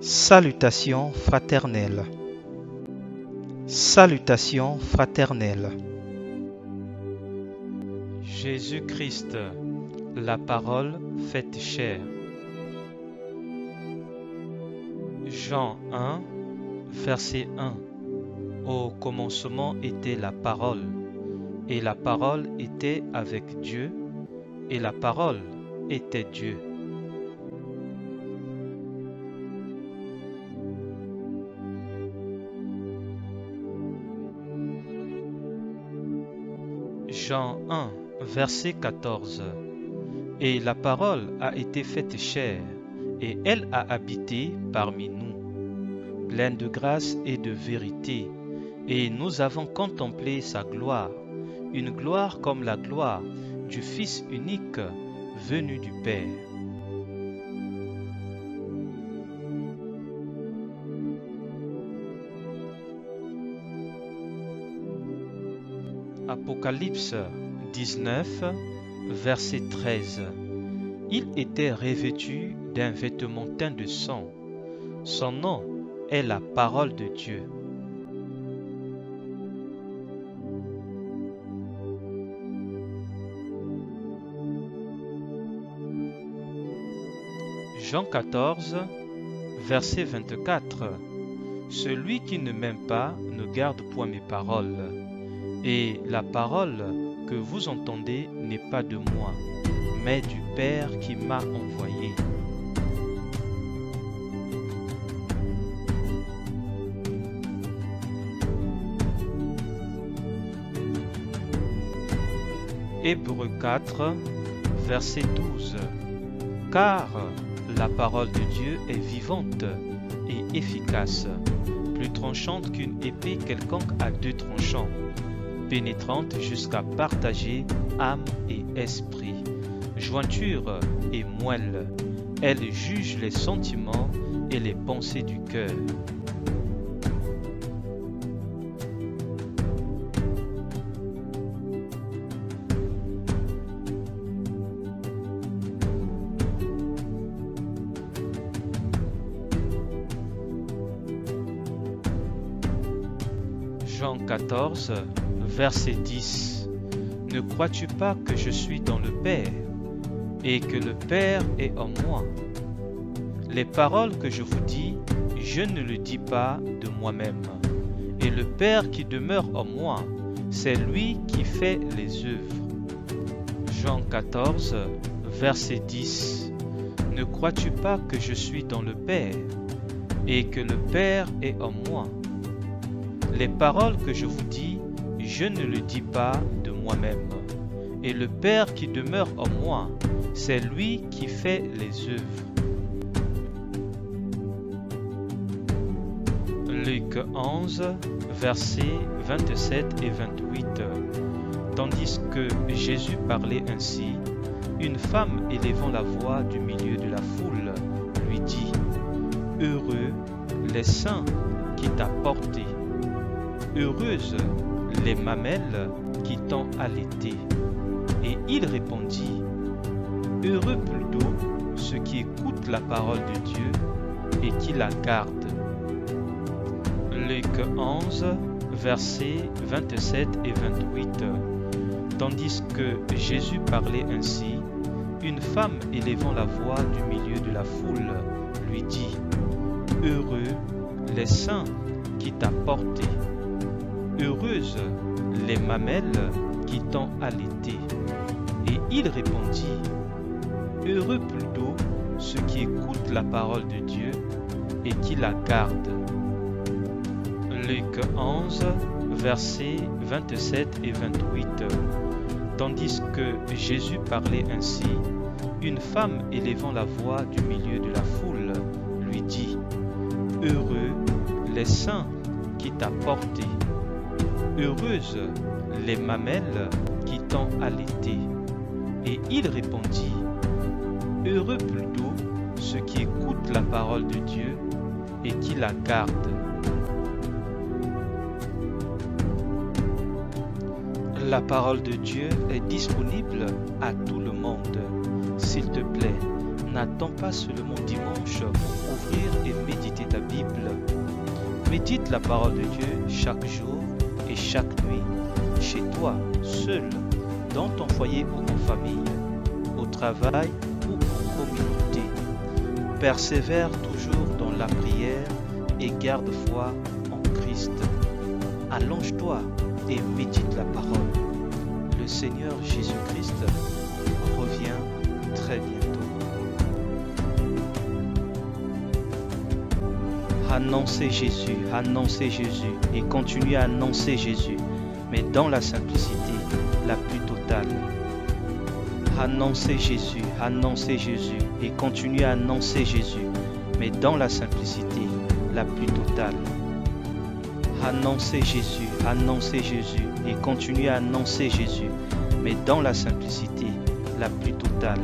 Salutations fraternelles. Salutations fraternelles. Jésus-Christ, la parole faite chair. Jean 1, verset 1. Au commencement était la parole, et la parole était avec Dieu, et la parole était Dieu. Jean 1, verset 14. Et la parole a été faite chair, et elle a habité parmi nous, pleine de grâce et de vérité, et nous avons contemplé sa gloire, une gloire comme la gloire du Fils unique venu du Père. Apocalypse 19, verset 13. Il était revêtu d'un vêtement teint de sang. Son nom est la parole de Dieu. Jean 14, verset 24. Celui qui ne m'aime pas ne garde point mes paroles. Et la parole que vous entendez n'est pas de moi, mais du Père qui m'a envoyé. Hébreux 4, verset 12. Car la parole de Dieu est vivante et efficace, plus tranchante qu'une épée quelconque à deux tranchants, pénétrante jusqu'à partager âme et esprit, jointure et moelle. Elle juge les sentiments et les pensées du cœur. Jean 14, verset 10. Ne crois-tu pas que je suis dans le Père et que le Père est en moi? Les paroles que je vous dis, je ne le dis pas de moi-même. Et le Père qui demeure en moi, c'est lui qui fait les œuvres. Jean 14, verset 10. Ne crois-tu pas que je suis dans le Père et que le Père est en moi? Les paroles que je vous dis, je ne le dis pas de moi-même. Et le Père qui demeure en moi, c'est lui qui fait les œuvres. Luc 11, versets 27 et 28. Tandis que Jésus parlait ainsi, une femme élevant la voix du milieu de la foule lui dit : Heureux les saints qui t'a porté, heureuses les mamelles qui t'ont allaité. Et il répondit : Heureux plutôt ceux qui écoutent la parole de Dieu et qui la gardent. Luc 11, versets 27 et 28. Tandis que Jésus parlait ainsi, une femme élevant la voix du milieu de la foule lui dit : Heureux les saints qui t'a porté, heureuses les mamelles qui t'ont allaité. Et il répondit : Heureux plutôt ceux qui écoutent la parole de Dieu et qui la gardent. Luc 11, versets 27 et 28. Tandis que Jésus parlait ainsi, une femme élevant la voix du milieu de la foule lui dit : Heureux les saints qui t'a porté, heureuses les mamelles qui t'ont allaité. Et il répondit : Heureux plutôt ceux qui écoutent la parole de Dieu et qui la gardent. La parole de Dieu est disponible à tout le monde. S'il te plaît, N'attends pas seulement dimanche pour ouvrir et méditer ta Bible. Médite la parole de Dieu chaque jour et chaque nuit, chez toi, seul, dans ton foyer ou en famille, au travail ou en communauté. Persévère toujours dans la prière et garde foi en Christ. Allonge-toi et médite la parole. Le Seigneur Jésus-Christ revient très bientôt. Annoncez Jésus et continuez à annoncer Jésus, mais dans la simplicité la plus totale. Annoncez Jésus et continuez à annoncer Jésus, mais dans la simplicité la plus totale. Annoncez Jésus et continuez à annoncer Jésus, mais dans la simplicité la plus totale.